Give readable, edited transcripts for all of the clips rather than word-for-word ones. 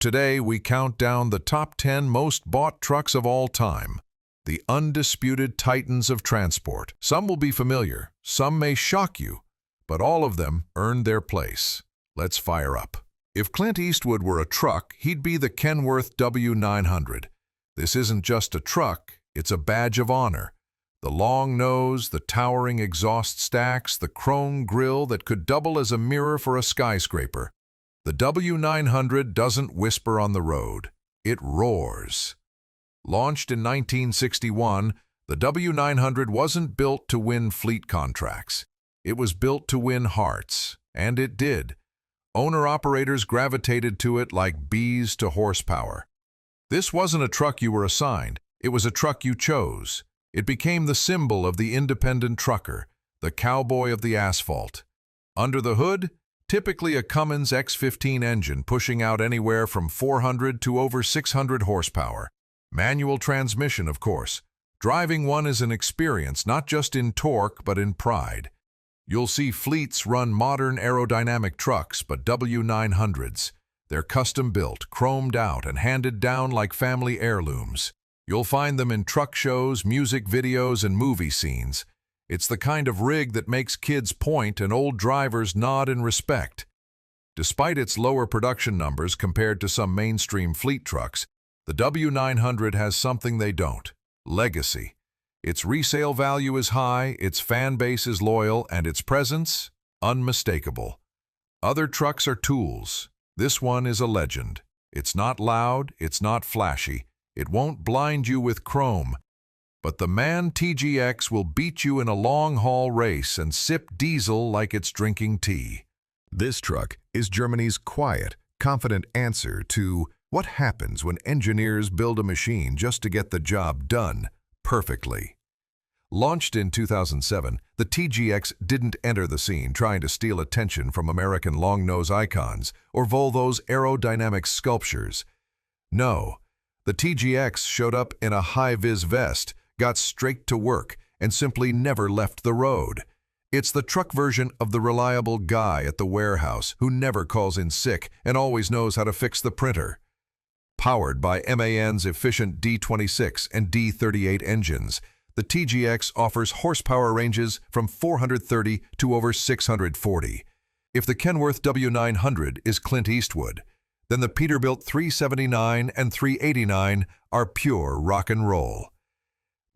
Today, we count down the top 10 most bought trucks of all time, the undisputed titans of transport. Some will be familiar, some may shock you, but all of them earned their place. Let's fire up. If Clint Eastwood were a truck, he'd be the Kenworth W900. This isn't just a truck, it's a badge of honor. The long nose, the towering exhaust stacks, the chrome grille that could double as a mirror for a skyscraper. The W900 doesn't whisper on the road, it roars. Launched in 1961, the W900 wasn't built to win fleet contracts. It was built to win hearts, and it did. Owner-operators gravitated to it like bees to horsepower. This wasn't a truck you were assigned, it was a truck you chose. It became the symbol of the independent trucker, the cowboy of the asphalt. Under the hood, typically a Cummins X15 engine pushing out anywhere from 400 to over 600 horsepower. Manual transmission, of course. Driving one is an experience not just in torque but in pride. You'll see fleets run modern aerodynamic trucks, but W900s. They're custom-built, chromed out, and handed down like family heirlooms. You'll find them in truck shows, music videos, and movie scenes. It's the kind of rig that makes kids point and old drivers nod in respect. Despite its lower production numbers compared to some mainstream fleet trucks, the W900 has something they don't: legacy. Its resale value is high, its fan base is loyal, and its presence unmistakable. Other trucks are tools. This one is a legend. It's not loud, it's not flashy, it won't blind you with chrome. But the MAN TGX will beat you in a long-haul race and sip diesel like it's drinking tea. This truck is Germany's quiet, confident answer to what happens when engineers build a machine just to get the job done perfectly. Launched in 2007, the TGX didn't enter the scene trying to steal attention from American long-nose icons or Volvo's aerodynamic sculptures. No, the TGX showed up in a high-vis vest, got straight to work, and simply never left the road. It's the truck version of the reliable guy at the warehouse who never calls in sick and always knows how to fix the printer. Powered by MAN's efficient D26 and D38 engines, the TGX offers horsepower ranges from 430 to over 640. If the Kenworth W900 is Clint Eastwood, then the Peterbilt 379 and 389 are pure rock and roll.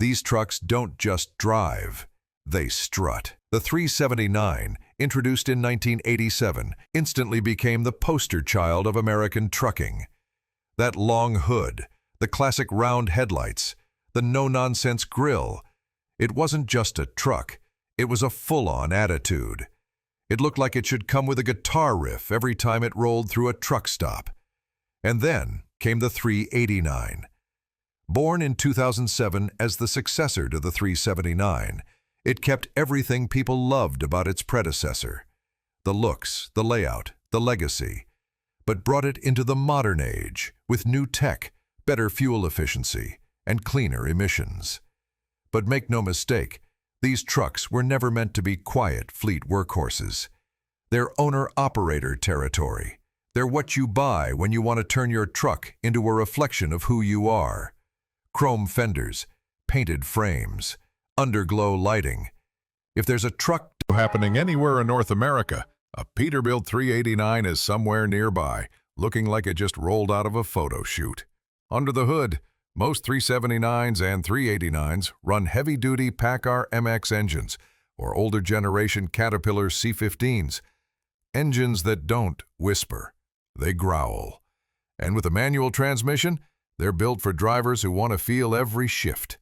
These trucks don't just drive, they strut. The 379, introduced in 1987, instantly became the poster child of American trucking. That long hood, the classic round headlights, the no-nonsense grille. It wasn't just a truck, it was a full-on attitude. It looked like it should come with a guitar riff every time it rolled through a truck stop. And then came the 389. Born in 2007 as the successor to the 379, it kept everything people loved about its predecessor: the looks, the layout, the legacy, but brought it into the modern age with new tech, better fuel efficiency, and cleaner emissions. But make no mistake, these trucks were never meant to be quiet fleet workhorses. They're owner-operator territory. They're what you buy when you want to turn your truck into a reflection of who you are. Chrome fenders, painted frames, underglow lighting. If there's a truck happening anywhere in North America, a Peterbilt 389 is somewhere nearby, looking like it just rolled out of a photo shoot. Under the hood, most 379s and 389s run heavy-duty PACCAR MX engines or older generation Caterpillar C15s. Engines that don't whisper, they growl. And with a manual transmission, they're built for drivers who want to feel every shift.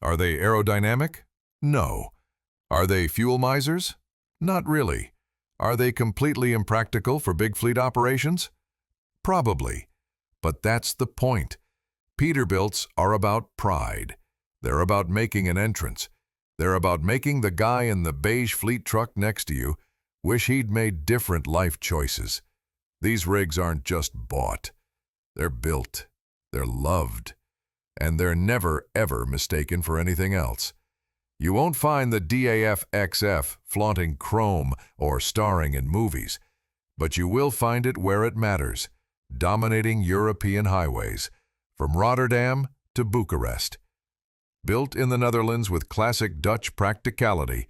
Are they aerodynamic? No. Are they fuel misers? Not really. Are they completely impractical for big fleet operations? Probably. But that's the point. Peterbilts are about pride. They're about making an entrance. They're about making the guy in the beige fleet truck next to you wish he'd made different life choices. These rigs aren't just bought. They're built. They're loved. And they're never, ever mistaken for anything else. You won't find the DAF XF flaunting chrome or starring in movies, but you will find it where it matters. dominating European highways, from Rotterdam to Bucharest. Built in the Netherlands with classic Dutch practicality,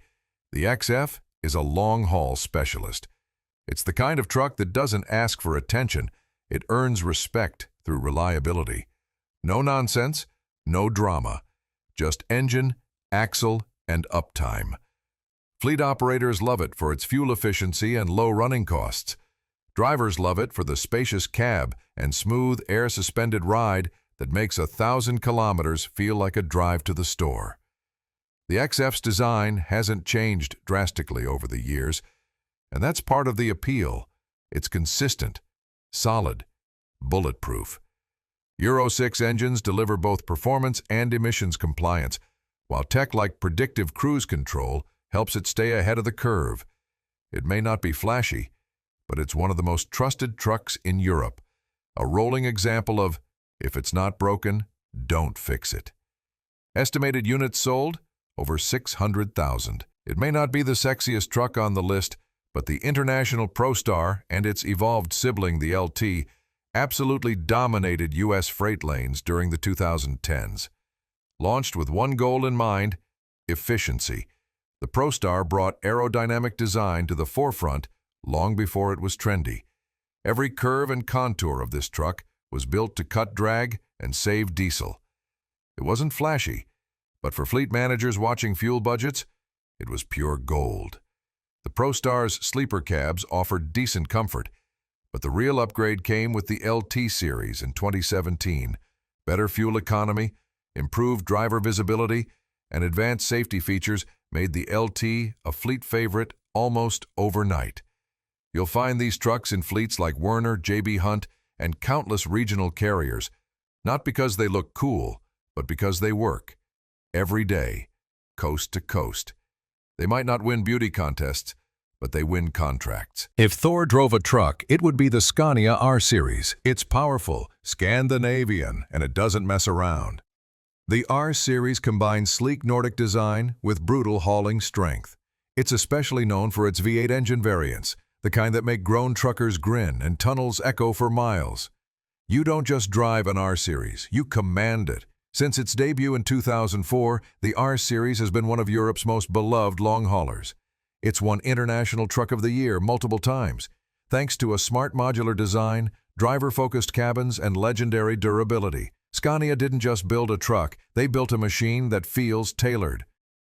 the XF is a long-haul specialist. It's the kind of truck that doesn't ask for attention, it earns respect through reliability. No nonsense, no drama, just engine, axle, and uptime. Fleet operators love it for its fuel efficiency and low running costs. Drivers love it for the spacious cab and smooth air-suspended ride that makes 1,000 kilometers feel like a drive to the store. The XF's design hasn't changed drastically over the years, and that's part of the appeal. It's consistent, solid, bulletproof. Euro 6 engines deliver both performance and emissions compliance, while tech like predictive cruise control helps it stay ahead of the curve. It may not be flashy, but it's one of the most trusted trucks in Europe, a rolling example of, if it's not broken, don't fix it. Estimated units sold? Over 600,000. It may not be the sexiest truck on the list, but the international ProStar and its evolved sibling, the LT, absolutely dominated U.S. freight lanes during the 2010s. Launched with one goal in mind, efficiency, the ProStar brought aerodynamic design to the forefront long before it was trendy. Every curve and contour of this truck was built to cut drag and save diesel. It wasn't flashy, but for fleet managers watching fuel budgets, it was pure gold. The ProStar's sleeper cabs offered decent comfort, but the real upgrade came with the LT series in 2017. Better fuel economy, improved driver visibility, and advanced safety features made the LT a fleet favorite almost overnight. You'll find these trucks in fleets like Werner, J.B. Hunt, and countless regional carriers, not because they look cool, but because they work. Every day, coast to coast. They might not win beauty contests, but they win contracts. If Thor drove a truck, it would be the Scania R-series. It's powerful, Scandinavian, and it doesn't mess around. The R-series combines sleek Nordic design with brutal hauling strength. It's especially known for its V8 engine variants, the kind that make grown truckers grin and tunnels echo for miles. You don't just drive an R-series, you command it. Since its debut in 2004, the R-series has been one of Europe's most beloved long haulers. It's won International Truck of the Year multiple times, thanks to a smart modular design, driver-focused cabins, and legendary durability. Scania didn't just build a truck, they built a machine that feels tailored.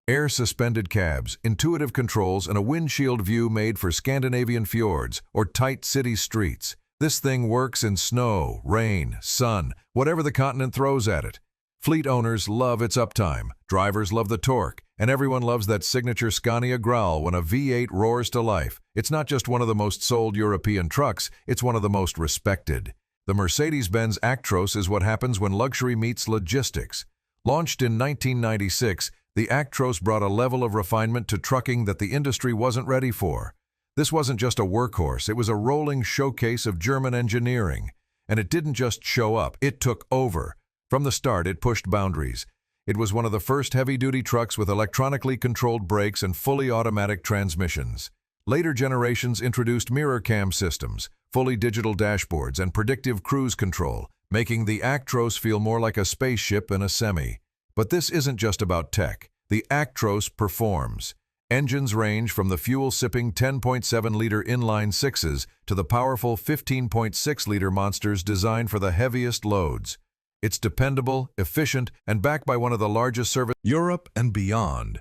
Air-suspended cabs, intuitive controls, and a windshield view made for Scandinavian fjords or tight city streets. This thing works in snow, rain, sun, whatever the continent throws at it. Fleet owners love its uptime, drivers love the torque, and everyone loves that signature Scania growl when a V8 roars to life. It's not just one of the most sold European trucks, it's one of the most respected. The Mercedes-Benz Actros is what happens when luxury meets logistics. Launched in 1996, the Actros brought a level of refinement to trucking that the industry wasn't ready for. This wasn't just a workhorse, it was a rolling showcase of German engineering. And it didn't just show up, it took over. From the start, it pushed boundaries. It was one of the first heavy-duty trucks with electronically controlled brakes and fully automatic transmissions. Later generations introduced mirror cam systems, fully digital dashboards, and predictive cruise control, making the Actros feel more like a spaceship than a semi. But this isn't just about tech. The Actros performs. Engines range from the fuel-sipping 10.7-liter inline sixes to the powerful 15.6-liter monsters designed for the heaviest loads. It's dependable, efficient, and backed by one of the largest service Europe and beyond.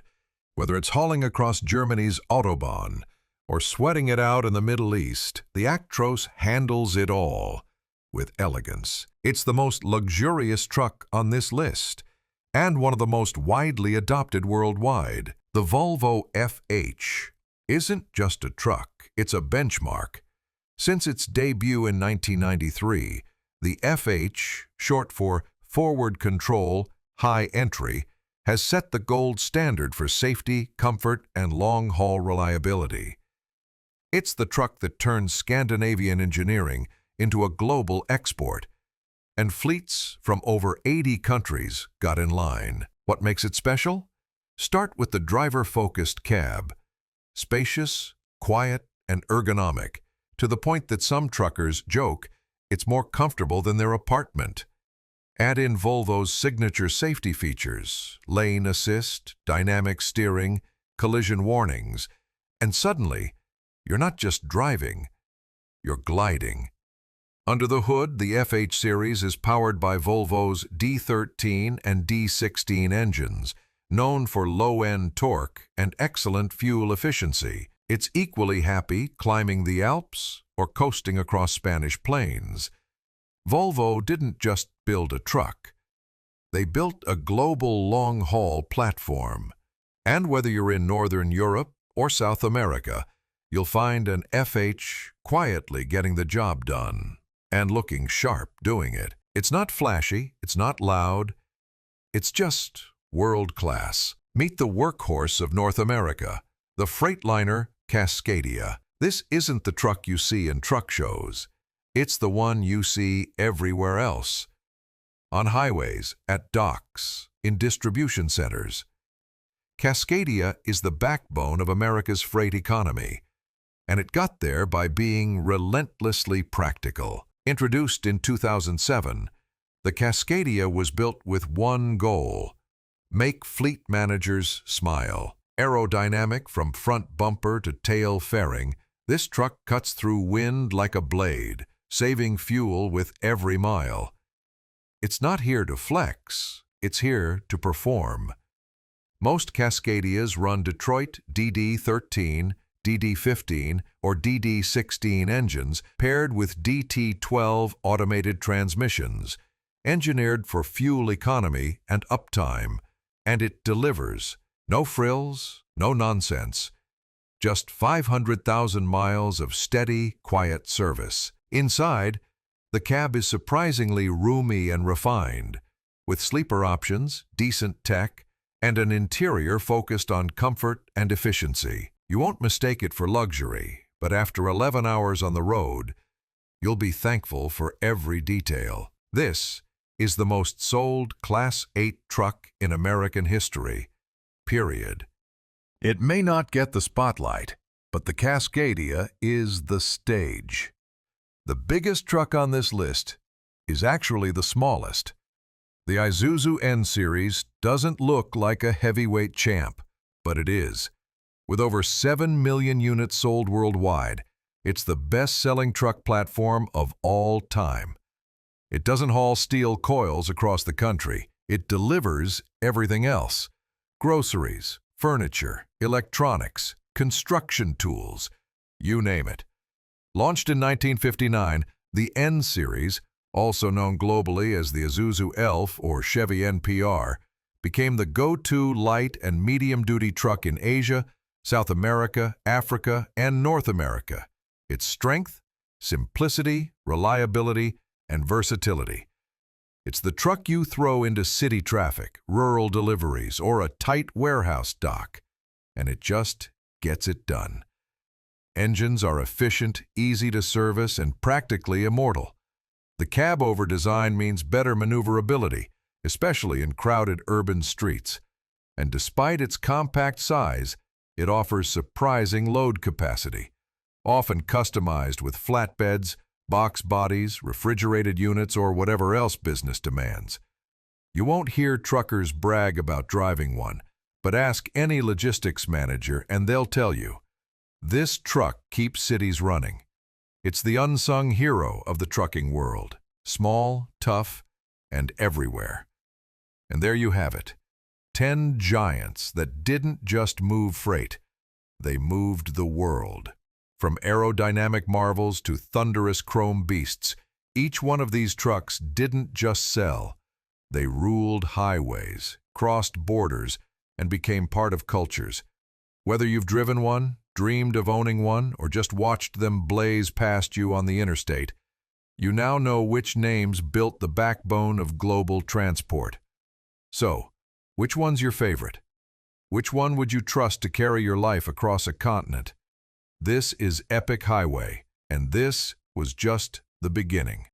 Whether it's hauling across Germany's Autobahn or sweating it out in the Middle East, the Actros handles it all with elegance. It's the most luxurious truck on this list, and one of the most widely adopted worldwide. The Volvo FH isn't just a truck, it's a benchmark. Since its debut in 1993, the FH, short for Forward Control, High Entry, has set the gold standard for safety, comfort, and long-haul reliability. It's the truck that turns Scandinavian engineering into a global export, and fleets from over 80 countries got in line. What makes it special? Start with the driver-focused cab. Spacious, quiet, and ergonomic, to the point that some truckers joke It's more comfortable than their apartment. Add in Volvo's signature safety features, lane assist, dynamic steering, collision warnings, and suddenly, you're not just driving, you're gliding. Under the hood, the FH series is powered by Volvo's D13 and D16 engines, known for low-end torque and excellent fuel efficiency. It's equally happy climbing the Alps or coasting across Spanish plains. Volvo didn't just build a truck. They built a global long-haul platform. And whether you're in Northern Europe or South America, you'll find an FH quietly getting the job done and looking sharp doing it. It's not flashy, it's not loud, it's just world-class. Meet the workhorse of North America, the Freightliner Cascadia. This isn't the truck you see in truck shows. It's the one you see everywhere else. On highways, at docks, in distribution centers. Cascadia is the backbone of America's freight economy, and it got there by being relentlessly practical. Introduced in 2007, the Cascadia was built with one goal: make fleet managers smile. Aerodynamic from front bumper to tail fairing, this truck cuts through wind like a blade, saving fuel with every mile. It's not here to flex, it's here to perform. Most Cascadias run Detroit DD13, DD15, or DD16 engines paired with DT12 automated transmissions, engineered for fuel economy and uptime, and it delivers. No frills, no nonsense. Just 500,000 miles of steady, quiet service. Inside, the cab is surprisingly roomy and refined, with sleeper options, decent tech, and an interior focused on comfort and efficiency. You won't mistake it for luxury, but after 11 hours on the road, you'll be thankful for every detail. This is the most sold Class 8 truck in American history, period. It may not get the spotlight, but the Cascadia is the stage. The biggest truck on this list is actually the smallest. The Isuzu N-Series doesn't look like a heavyweight champ, but it is. With over 7 million units sold worldwide, it's the best-selling truck platform of all time. It doesn't haul steel coils across the country. It delivers everything else: groceries, furniture, electronics, construction tools, you name it. Launched in 1959, the N-Series, also known globally as the Isuzu Elf or Chevy NPR, became the go-to light and medium-duty truck in Asia, South America, Africa, and North America. Its strength, simplicity, reliability, and versatility. It's the truck you throw into city traffic, rural deliveries, or a tight warehouse dock, and it just gets it done. Engines are efficient, easy to service, and practically immortal. The cab-over design means better maneuverability, especially in crowded urban streets. And despite its compact size, it offers surprising load capacity, often customized with flatbeds, box bodies, refrigerated units, or whatever else business demands. You won't hear truckers brag about driving one, but ask any logistics manager and they'll tell you, this truck keeps cities running. It's the unsung hero of the trucking world, small, tough, and everywhere. And there you have it, 10 giants that didn't just move freight, they moved the world. From aerodynamic marvels to thunderous chrome beasts, each one of these trucks didn't just sell. They ruled highways, crossed borders, and became part of cultures. Whether you've driven one, dreamed of owning one, or just watched them blaze past you on the interstate, you now know which names built the backbone of global transport. So, which one's your favorite? Which one would you trust to carry your life across a continent? This is Epic Highway, and this was just the beginning.